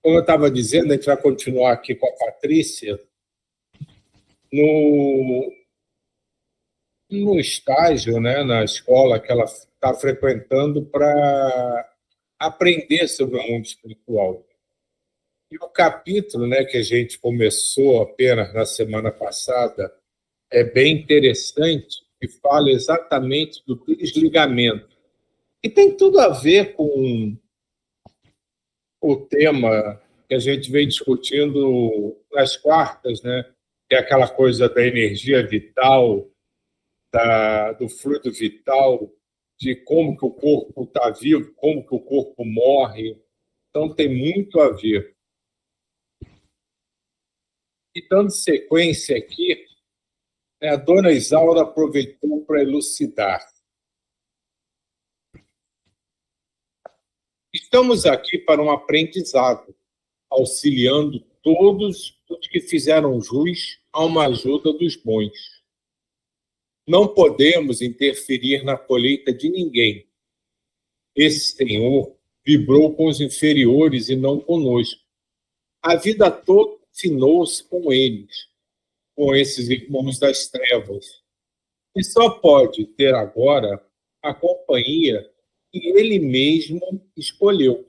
Como eu estava dizendo, a gente vai continuar aqui com a Patrícia no estágio, né, na escola que ela está frequentando para aprender sobre o mundo espiritual. E o capítulo, né, que a gente começou apenas na semana passada é bem interessante, que fala exatamente do desligamento. E tem tudo a ver com o tema que a gente vem discutindo nas quartas, né? Que é aquela coisa da energia vital, do fluido vital, de como que o corpo está vivo, como que o corpo morre. Então, tem muito a ver. E dando sequência aqui, né, a dona Isaura aproveitou para elucidar. Estamos aqui para um aprendizado, auxiliando todos os que fizeram jus a uma ajuda dos bons. Não podemos interferir na colheita de ninguém. Esse Senhor vibrou com os inferiores e não conosco. A vida toda ensinou-se com eles, com esses irmãos das trevas. E só pode ter agora a companhia que ele mesmo escolheu.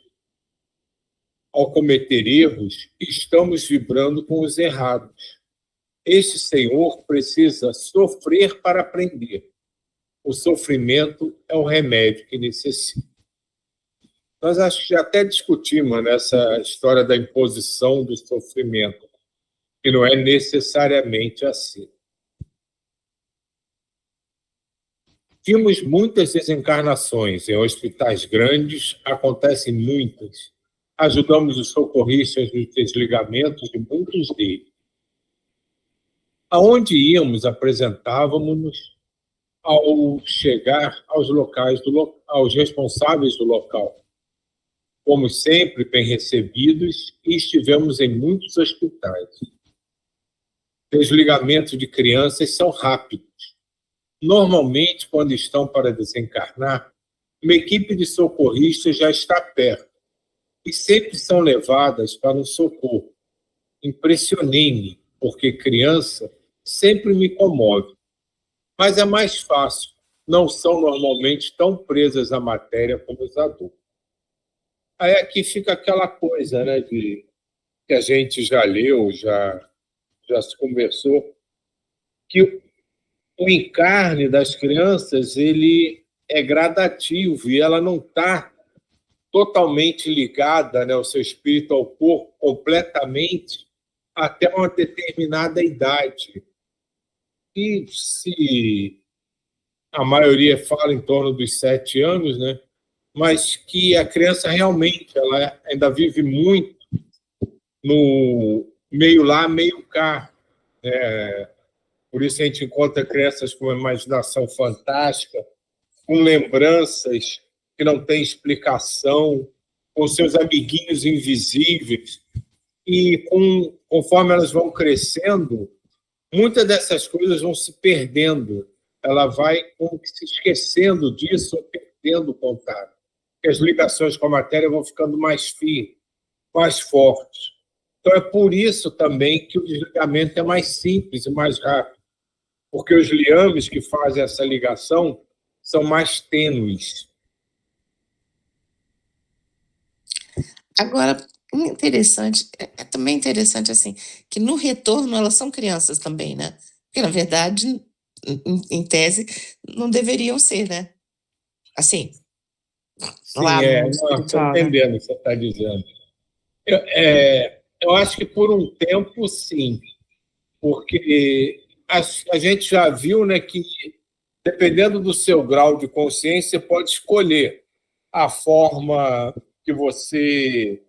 Ao cometer erros, estamos vibrando com os errados. Este Senhor precisa sofrer para aprender. O sofrimento é o remédio que necessita. Nós acho que já até discutimos nessa história da imposição do sofrimento, que não é necessariamente assim. Vimos muitas desencarnações em hospitais grandes, acontecem muitas. Ajudamos os socorristas nos desligamentos de muitos deles. Aonde íamos, apresentávamos-nos ao chegar aos locais aos responsáveis do local. Fomos sempre bem recebidos e estivemos em muitos hospitais. Desligamentos de crianças são rápidos. Normalmente, quando estão para desencarnar, uma equipe de socorristas já está perto e sempre são levadas para um socorro. Impressionei-me, porque criança sempre me comove. Mas é mais fácil, não são normalmente tão presas à matéria como os adultos. Aí aqui fica aquela coisa, né, que a gente já leu, já se conversou, que o encarne das crianças ele é gradativo e ela não está totalmente ligada, né, o seu espírito ao corpo completamente até uma determinada idade. E se a maioria fala em torno dos 7 anos, né, mas que a criança realmente ela ainda vive muito no meio lá, meio cá. Por isso a gente encontra crianças com uma imaginação fantástica, com lembranças que não têm explicação, com seus amiguinhos invisíveis. E conforme elas vão crescendo, muitas dessas coisas vão se perdendo. Ela vai como que se esquecendo disso, ou perdendo o contato. Porque as ligações com a matéria vão ficando mais firmes, mais fortes. Então é por isso também que o desligamento é mais simples e mais rápido. Porque os liames que fazem essa ligação são mais tênues. Agora, interessante, também interessante assim, que no retorno elas são crianças também, né? Porque, na verdade, em tese, não deveriam ser, né? Assim, Sim, lá no estou espiritual, né? entendendo o que você está dizendo. Eu acho que por um tempo, sim, porque a gente já viu, né, que, dependendo do seu grau de consciência, pode escolher a forma que você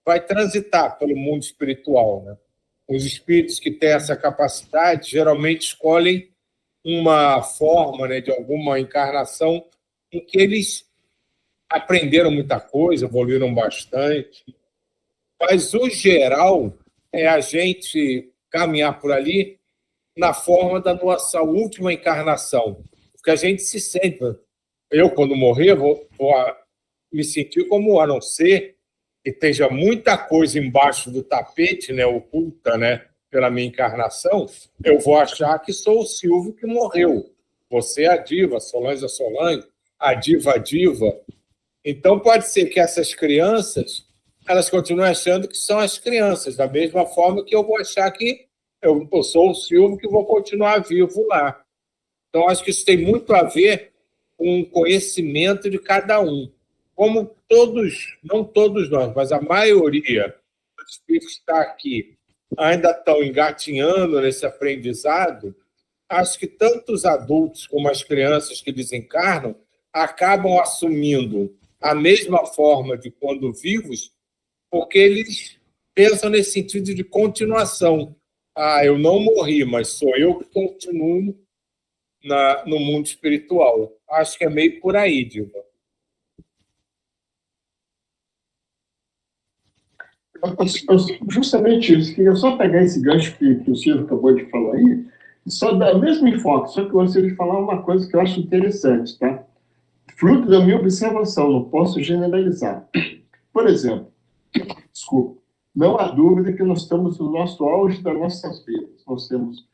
vai transitar pelo mundo espiritual. Né? Os espíritos que têm essa capacidade geralmente escolhem uma forma, né, de alguma encarnação em que eles aprenderam muita coisa, evoluíram bastante. Mas o geral é a gente caminhar por ali na forma da nossa última encarnação. Porque a gente se sente... Eu, quando morrer, vou me sentir como a não ser e esteja muita coisa embaixo do tapete, né, oculta, né, pela minha encarnação, eu vou achar que sou o Silvio que morreu. Você é a diva, Solange é a Solange, a diva, a diva. Então, pode ser que essas crianças, elas continuem achando que são as crianças, da mesma forma que eu vou achar que eu sou o Silvio que vou continuar vivo lá. Então, acho que isso tem muito a ver com o conhecimento de cada um. Como todos, não todos nós, mas a maioria dos espíritos que está aqui ainda estão engatinhando nesse aprendizado, acho que tanto os adultos como as crianças que desencarnam acabam assumindo a mesma forma de quando vivos, porque eles pensam nesse sentido de continuação. Ah, eu não morri, mas sou eu que continuo no mundo espiritual. Acho que é meio por aí, Diva. Justamente isso. Queria só pegar esse gancho que o Silvio acabou de falar aí, e só dar o mesmo enfoque, só que eu gostaria de falar uma coisa que eu acho interessante, tá? Fruto da minha observação, não posso generalizar. Por exemplo, desculpa, não há dúvida que nós estamos no nosso auge das nossas vidas. Nós temos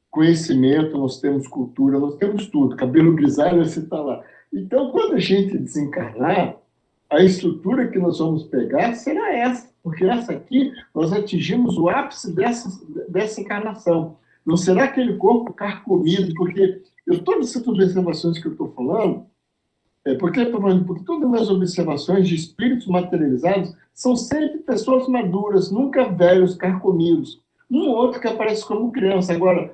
conhecimento, nós temos cultura, nós temos tudo. Cabelo grisalho, você está lá. Então, quando a gente desencarnar, a estrutura que nós vamos pegar será essa, porque essa aqui nós atingimos o ápice dessa encarnação. Não será aquele corpo carcomido, porque todas essas observações que eu estou falando, porque todas as minhas observações de espíritos materializados são sempre pessoas maduras, nunca velhos, carcomidos. Um ou outro que aparece como criança. Agora,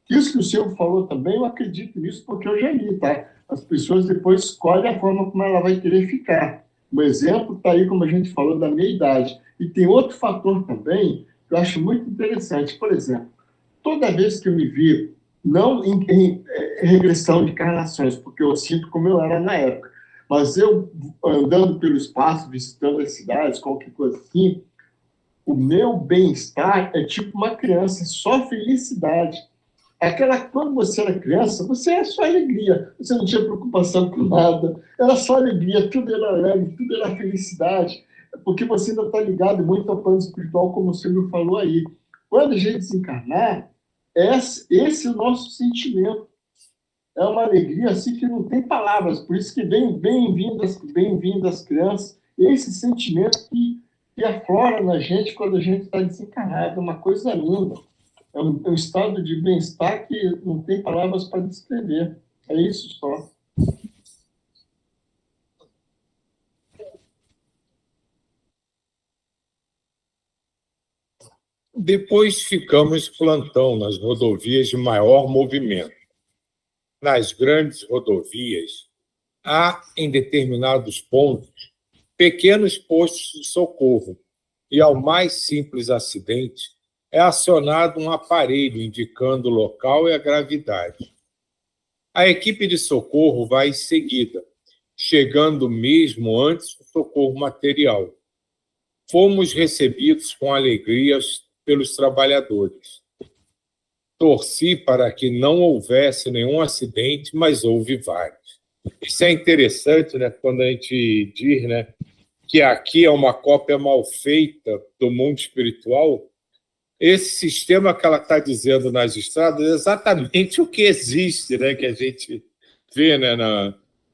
isso que o Silvio falou também, eu acredito nisso porque eu já li, tá? As pessoas depois escolhem a forma como ela vai querer ficar. O exemplo está aí, como a gente falou, da meia idade. E tem outro fator também que eu acho muito interessante. Por exemplo, toda vez que eu me vi, não em regressão de encarnações, porque eu sinto como eu era na época, mas eu andando pelo espaço, visitando as cidades, qualquer coisa assim, o meu bem-estar é tipo uma criança, só felicidade. Quando você era criança, você era só alegria, você não tinha preocupação com nada, era só alegria, tudo era alegre, tudo era felicidade, porque você ainda está ligado muito ao plano espiritual, como o Silvio falou aí. Quando a gente desencarnar, esse é o nosso sentimento. É uma alegria assim que não tem palavras, por isso que bem-vindas crianças, esse sentimento que aflora na gente quando a gente está desencarnado, é uma coisa linda. É um estado de bem-estar que não tem palavras para descrever. É isso só. Depois ficamos plantão nas rodovias de maior movimento. Nas grandes rodovias, há, em determinados pontos, pequenos postos de socorro, e ao mais simples acidente é acionado um aparelho indicando o local e a gravidade. A equipe de socorro vai em seguida, chegando mesmo antes do socorro material. Fomos recebidos com alegria pelos trabalhadores. Torci para que não houvesse nenhum acidente, mas houve vários. Isso é interessante, né, quando a gente diz, né, que aqui é uma cópia mal feita do mundo espiritual. Esse sistema que ela está dizendo nas estradas é exatamente o que existe, né, que a gente vê, né,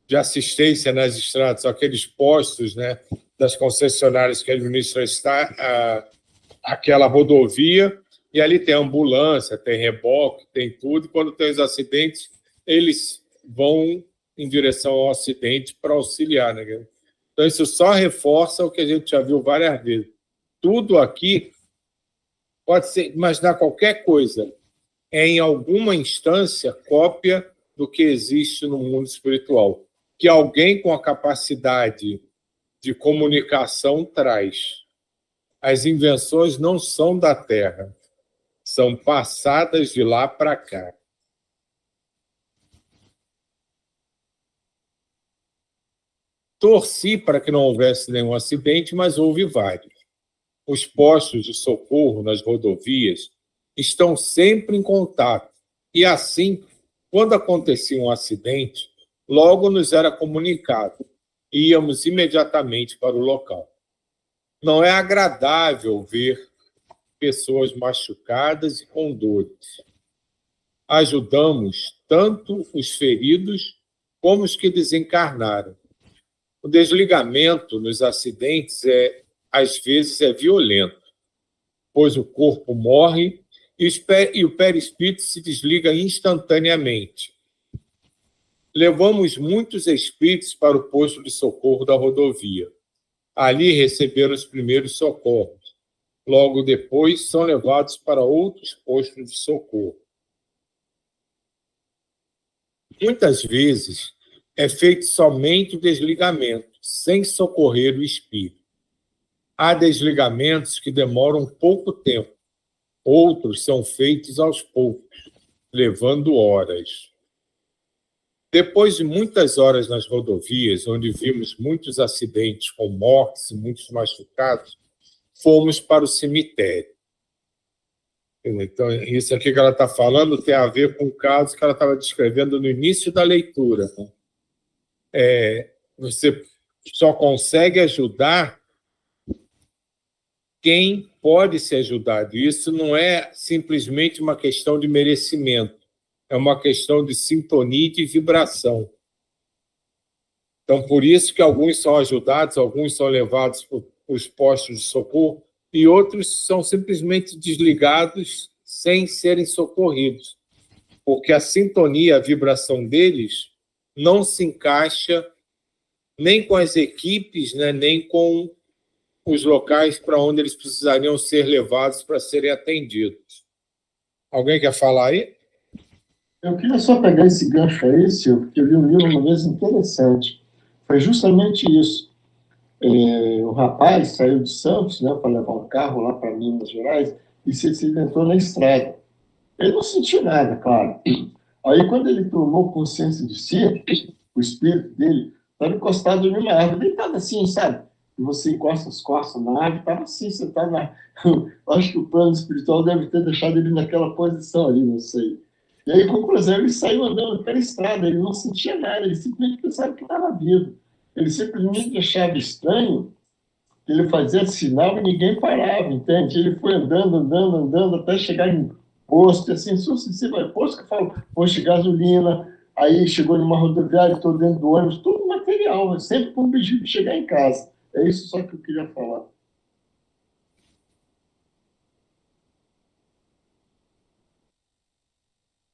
de assistência nas estradas, são aqueles postos, né, das concessionárias que administram aquela rodovia, e ali tem ambulância, tem reboque, tem tudo, e quando tem os acidentes, eles vão em direção ao acidente para auxiliar, né? Então, isso só reforça o que a gente já viu várias vezes. Tudo aqui pode ser, imaginar qualquer coisa, é em alguma instância cópia do que existe no mundo espiritual, que alguém com a capacidade de comunicação traz. As invenções não são da Terra, são passadas de lá para cá. Torci para que não houvesse nenhum acidente, mas houve vários. Os postos de socorro nas rodovias estão sempre em contato. E assim, quando acontecia um acidente, logo nos era comunicado. Íamos imediatamente para o local. Não é agradável ver pessoas machucadas e com dores. Ajudamos tanto os feridos como os que desencarnaram. O desligamento nos acidentes às vezes é violento, pois o corpo morre e o perispírito se desliga instantaneamente. Levamos muitos espíritos para o posto de socorro da rodovia. Ali receberam os primeiros socorros. Logo depois, são levados para outros postos de socorro. Muitas vezes, é feito somente o desligamento, sem socorrer o espírito. Há desligamentos que demoram pouco tempo. Outros são feitos aos poucos, levando horas. Depois de muitas horas nas rodovias, onde vimos muitos acidentes com mortes e muitos machucados, fomos para o cemitério. Então, isso aqui que ela está falando tem a ver com o caso que ela estava descrevendo no início da leitura. Você só consegue ajudar quem pode ser ajudado. Isso não é simplesmente uma questão de merecimento, é uma questão de sintonia e de vibração. Então, por isso que alguns são ajudados, alguns são levados para os postos de socorro e outros são simplesmente desligados sem serem socorridos, porque a sintonia, a vibração deles não se encaixa nem com as equipes, né, nem com os locais para onde eles precisariam ser levados para serem atendidos. Alguém quer falar aí? Eu queria só pegar esse gancho aí, Silvio, porque eu vi um livro uma vez interessante. Foi justamente isso. O rapaz saiu de Santos, né, para levar um carro lá para Minas Gerais e se acidentou na estrada. Ele não sentiu nada, claro. Aí, quando ele tomou consciência de si, o espírito dele estava encostado numa árvore, deitado assim, sabe? E você encosta as costas na árvore, estava assim, sentado na... Acho que o plano espiritual deve ter deixado ele naquela posição ali, não sei. E aí, conclusão, ele saiu andando pela estrada, ele não sentia nada, ele simplesmente pensava que estava vivo. Ele simplesmente achava estranho que ele fazia sinal e ninguém parava, entende? Ele foi andando, andando, andando, até chegar em posto, assim, sucessivamente. Posto que eu falo, posto de gasolina, aí chegou numa rodoviária, estou dentro do ônibus, tudo material, sempre com o objetivo de chegar em casa. É isso só que eu queria falar.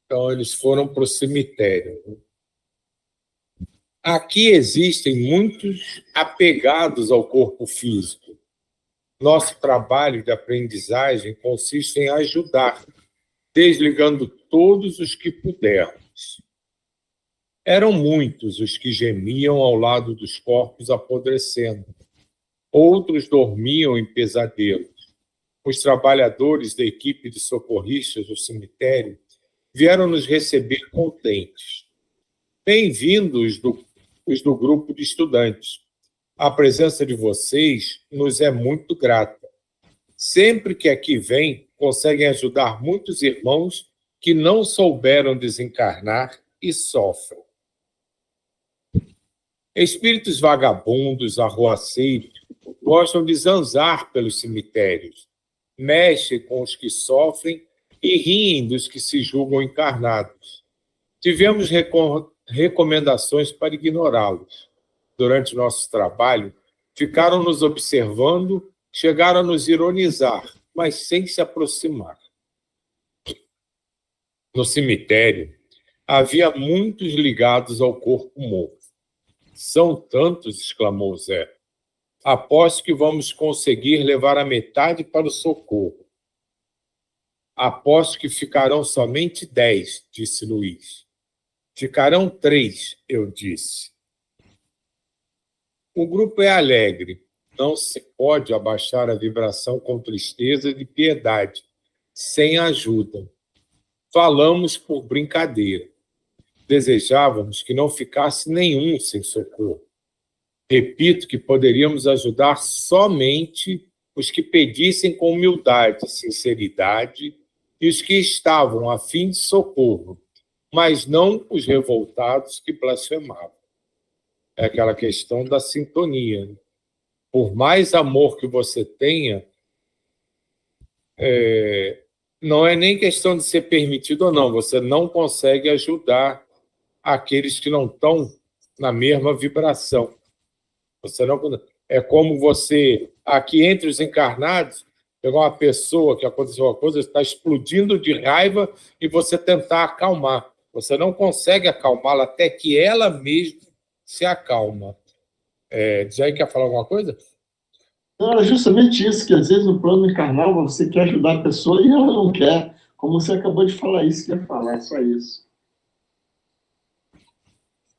Então, eles foram para o cemitério. Aqui existem muitos apegados ao corpo físico. Nosso trabalho de aprendizagem consiste em ajudar, desligando todos os que pudermos. Eram muitos os que gemiam ao lado dos corpos apodrecendo. Outros dormiam em pesadelos. Os trabalhadores da equipe de socorristas do cemitério vieram nos receber contentes. Bem-vindos os do grupo de estudantes. A presença de vocês nos é muito grata. Sempre que aqui vêm, conseguem ajudar muitos irmãos que não souberam desencarnar e sofrem. Espíritos vagabundos, arruaceiros, gostam de zanzar pelos cemitérios, mexem com os que sofrem e riem dos que se julgam encarnados. Tivemos recomendações para ignorá-los. Durante nosso trabalho, ficaram nos observando, chegaram a nos ironizar, mas sem se aproximar. No cemitério, havia muitos ligados ao corpo morto. São tantos, exclamou Zé. Aposto que vamos conseguir levar a metade para o socorro. Aposto que ficarão somente 10, disse Luiz. Ficarão 3, eu disse. O grupo é alegre. Não se pode abaixar a vibração com tristeza e piedade, sem ajuda. Falamos por brincadeira. Desejávamos que não ficasse nenhum sem socorro. Repito que poderíamos ajudar somente os que pedissem com humildade, sinceridade e os que estavam a fim de socorro, mas não os revoltados que blasfemavam. É aquela questão da sintonia. por mais amor que você tenha, não é nem questão de ser permitido ou não, você não consegue ajudar aqueles que não estão na mesma vibração. Você não, é como você, aqui entre os encarnados, pegar uma pessoa que aconteceu uma coisa, está explodindo de raiva e você tentar acalmar. Você não consegue acalmá-la até que ela mesma se acalma. Jair quer falar alguma coisa? Não, é justamente isso, que às vezes no plano encarnal você quer ajudar a pessoa e ela não quer. Como você acabou de falar isso, quer falar só isso.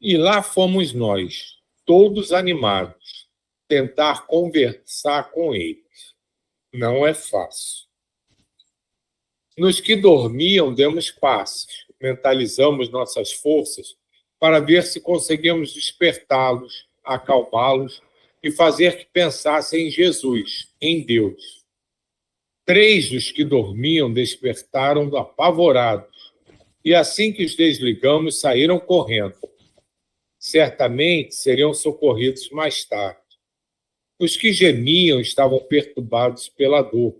E lá fomos nós, todos animados, tentar conversar com eles. Não é fácil. Nos que dormiam, demos passos, mentalizamos nossas forças para ver se conseguimos despertá-los, acalmá-los e fazer que pensassem em Jesus, em Deus. 3 dos que dormiam despertaram apavorados, e assim que os desligamos, saíram correndo. Certamente seriam socorridos mais tarde. Os que gemiam estavam perturbados pela dor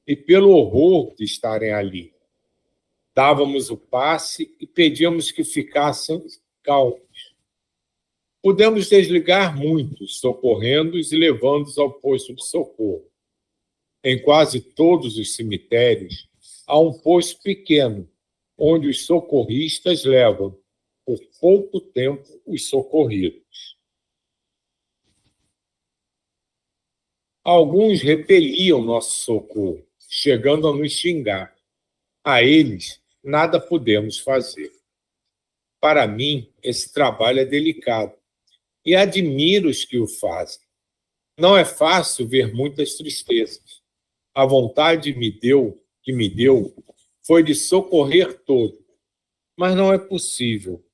e pelo horror de estarem ali. Dávamos o passe e pedíamos que ficassem calmos. Pudemos desligar muitos, socorrendo-os e levando-os ao posto de socorro. Em quase todos os cemitérios, há um posto pequeno, onde os socorristas levam, por pouco tempo, os socorridos. Alguns repeliam nosso socorro, chegando a nos xingar. A eles, nada podemos fazer. Para mim, esse trabalho é delicado e admiro os que o fazem. Não é fácil ver muitas tristezas. A vontade que me deu foi de socorrer todos, mas não é possível.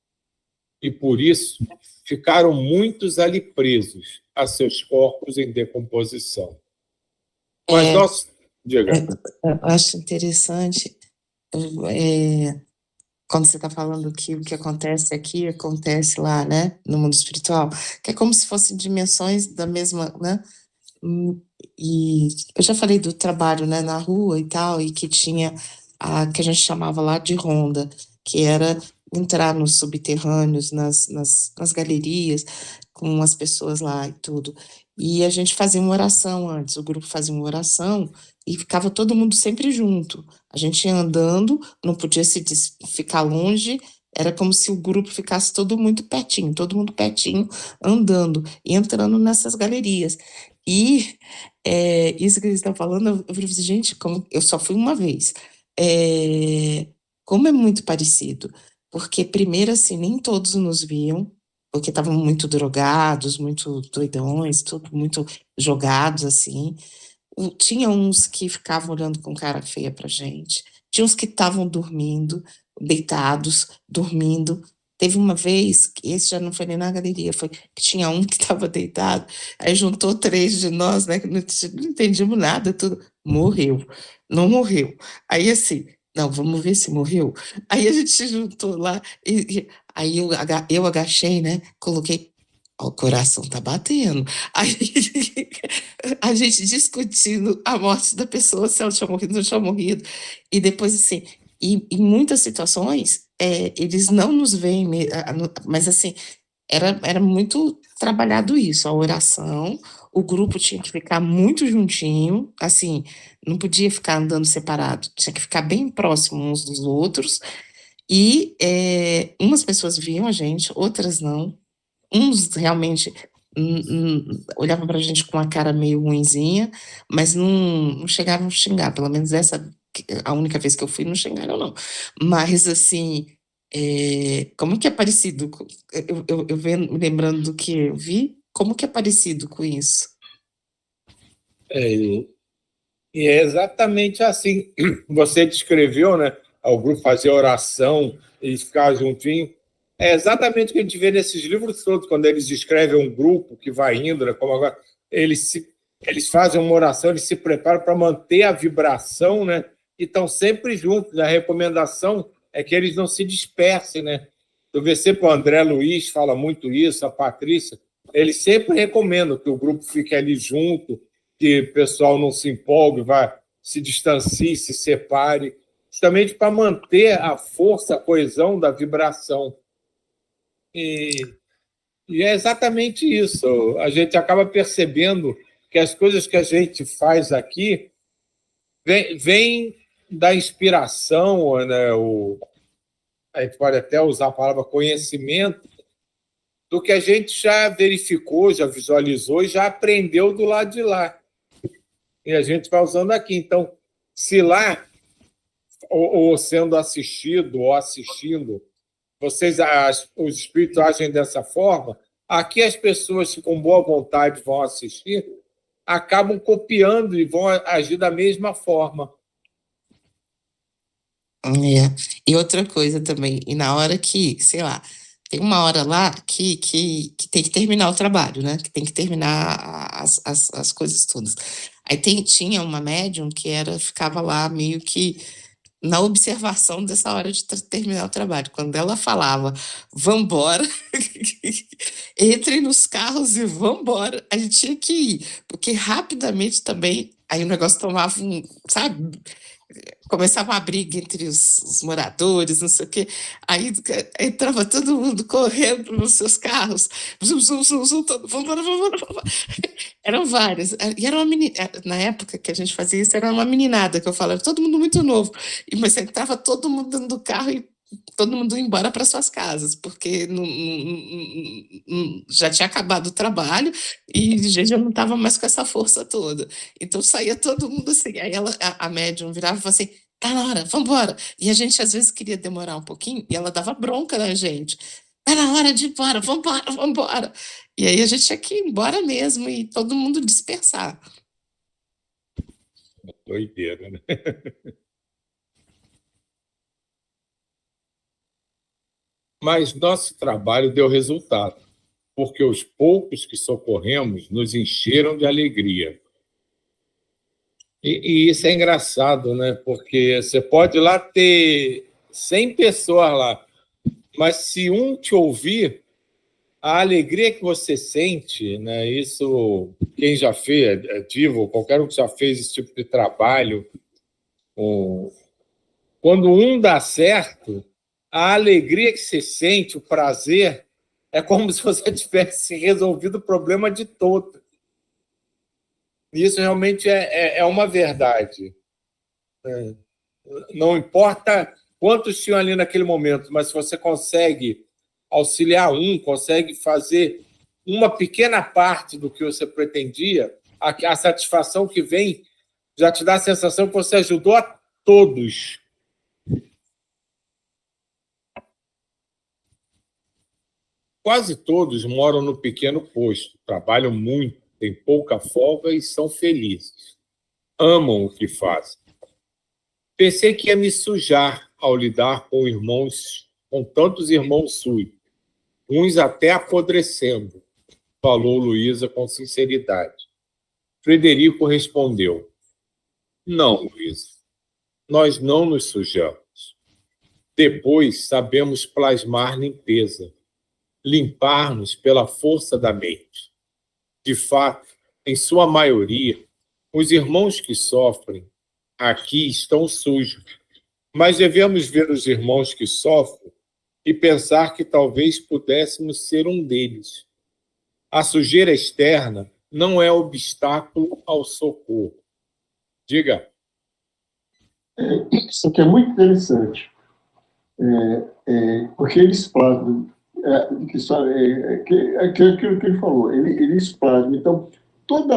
E por isso ficaram muitos ali presos a seus corpos em decomposição. Mas nós... Diga. Eu acho interessante quando você está falando que o que acontece aqui acontece lá, né, no mundo espiritual, que é como se fossem dimensões da mesma, né? E eu já falei do trabalho, né, na rua e tal, e que tinha a que a gente chamava lá de ronda, que era entrar nos subterrâneos, nas galerias, com as pessoas lá e tudo. E a gente fazia uma oração antes, o grupo fazia uma oração e ficava todo mundo sempre junto. A gente ia andando, não podia ficar longe, era como se o grupo ficasse todo mundo pertinho, andando e entrando nessas galerias. E isso que eles estão falando, eu falei assim, gente, eu só fui uma vez. Como é muito parecido. Porque, primeiro, assim, nem todos nos viam, porque estavam muito drogados, muito doidões, tudo muito jogados, assim. Tinha uns que ficavam olhando com cara feia pra gente. Tinha uns que estavam dormindo, deitados, dormindo. Teve uma vez, que esse já não foi nem na galeria, foi que tinha um que estava deitado, aí juntou 3 de nós, né, que não entendíamos nada, tudo. Morreu. Não morreu. Aí, assim, não, vamos ver se morreu. Aí a gente se juntou lá, aí eu agachei, né, coloquei, ó, o coração tá batendo. Aí a gente discutindo a morte da pessoa, se ela tinha morrido, não tinha morrido. E depois, assim, em muitas situações, eles não nos veem, mas assim, era muito trabalhado isso, a oração, o grupo tinha que ficar muito juntinho, assim, não podia ficar andando separado, tinha que ficar bem próximo uns dos outros, e umas pessoas viam a gente, outras não, uns realmente olhavam pra gente com uma cara meio ruinzinha, mas não chegaram a xingar, pelo menos a única vez que eu fui, não xingaram, não. Mas, assim, como que é parecido? Eu me lembrando do que eu vi, como que é parecido com isso? E é exatamente assim. Você descreveu, né? O grupo fazer oração e ficar juntinho. É exatamente o que a gente vê nesses livros todos, quando eles descrevem um grupo que vai indo, né? Como agora, eles fazem uma oração, eles se preparam para manter a vibração, né? E estão sempre juntos. A recomendação é que eles não se dispersem, né? Tu vê sempre o André Luiz fala muito isso, a Patrícia, eles sempre recomendam que o grupo fique ali junto, que o pessoal não se empolgue, vá, se distancie, se separe, justamente para manter a força, a coesão da vibração. E é exatamente isso. A gente acaba percebendo que as coisas que a gente faz aqui vêm da inspiração, né? A gente pode até usar a palavra conhecimento, do que a gente já verificou, já visualizou e já aprendeu do lado de lá. E a gente vai usando aqui. Então, se lá, ou sendo assistido ou assistindo, os espíritos agem dessa forma, aqui as pessoas que com boa vontade vão assistir acabam copiando e vão agir da mesma forma. E outra coisa também, e na hora que, sei lá, tem uma hora lá que tem que terminar o trabalho, né? Que tem que terminar as coisas todas. Aí tinha uma médium que ficava lá meio que na observação dessa hora de terminar o trabalho. Quando ela falava, vambora, entrem nos carros e vambora, a gente tinha que ir, porque rapidamente também, aí o negócio tomava sabe, começava uma briga entre os moradores, não sei o quê, aí entrava todo mundo correndo nos seus carros, zum, zum, zum, zum, vambora. Eram várias, e era uma menina, na época que a gente fazia isso, era uma meninada, que eu falava, todo mundo muito novo, mas entrava todo mundo dentro do carro e todo mundo ia embora para suas casas, porque já tinha acabado o trabalho e já não estava mais com essa força toda. Então saía todo mundo assim. Aí a médium virava e falava assim, tá na hora, vambora. E a gente às vezes queria demorar um pouquinho e ela dava bronca na gente. Tá na hora de ir embora, vambora. E aí a gente tinha que ir embora mesmo e todo mundo dispersar. Doideira, né? Mas nosso trabalho deu resultado, porque os poucos que socorremos nos encheram de alegria. E isso é engraçado, né? Porque você pode lá ter 100 pessoas lá, mas se um te ouvir, a alegria que você sente, né? Isso, quem já fez, Divo, qualquer um que já fez esse tipo de trabalho, quando um dá certo, a alegria que você sente, o prazer, é como se você tivesse resolvido o problema de todo. Isso realmente é uma verdade. Não importa quantos tinham ali naquele momento, mas se você consegue auxiliar consegue fazer uma pequena parte do que você pretendia, a satisfação que vem já te dá a sensação que você ajudou a todos. Quase todos moram no pequeno posto, trabalham muito, têm pouca folga e são felizes. Amam o que fazem. Pensei que ia me sujar ao lidar com tantos irmãos sujos, uns até apodrecendo, falou Luísa com sinceridade. Frederico respondeu, não, Luísa, nós não nos sujamos. Depois sabemos plasmar limpeza, limpar-nos pela força da mente. De fato, em sua maioria, os irmãos que sofrem aqui estão sujos, mas devemos ver os irmãos que sofrem e pensar que talvez pudéssemos ser um deles. A sujeira externa não é obstáculo ao socorro. Diga. Isso aqui é muito interessante, porque eles plasmam, aquilo que ele falou, eles plasmam. Então, todo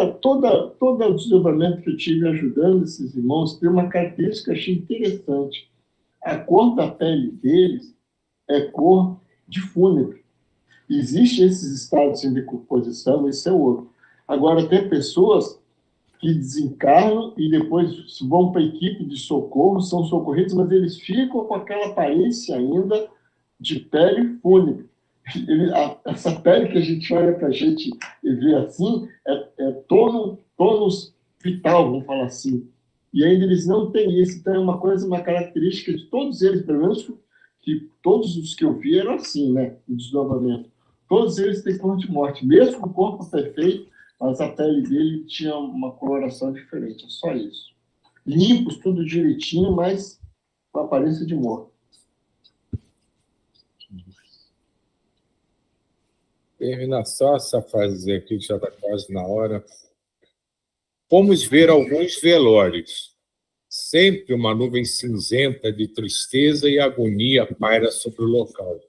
o desdobramento que eu tive ajudando esses irmãos tem uma característica que eu achei interessante. A cor da pele deles é cor de fúnebre. Existem esses estados de decomposição, esse é outro. Agora, tem pessoas que desencarnam e depois vão para a equipe de socorro, são socorridos, mas eles ficam com aquela aparência ainda de pele fúnebre. Essa pele que a gente olha para a gente e vê assim, é tônus vital, vamos falar assim. E ainda eles não têm isso, então é uma característica de todos eles, pelo menos que todos os que eu vi eram assim, né, o desdobramento. Todos eles têm cor de morte, mesmo com o corpo perfeito, mas a pele dele tinha uma coloração diferente, é só isso. Limpos, tudo direitinho, mas com aparência de morto. Terminar só essa frase aqui, que já está quase na hora. Fomos ver alguns velórios. Sempre uma nuvem cinzenta de tristeza e agonia paira sobre o local.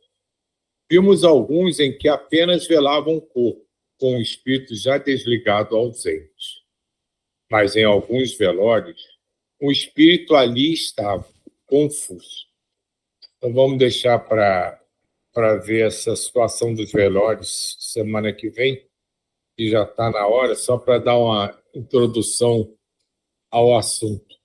Vimos alguns em que apenas velavam o corpo, com o espírito já desligado ausente. Mas em alguns velórios, o espírito ali estava, confuso. Então vamos deixar para ver essa situação dos velórios semana que vem, que já está na hora, só para dar uma introdução ao assunto.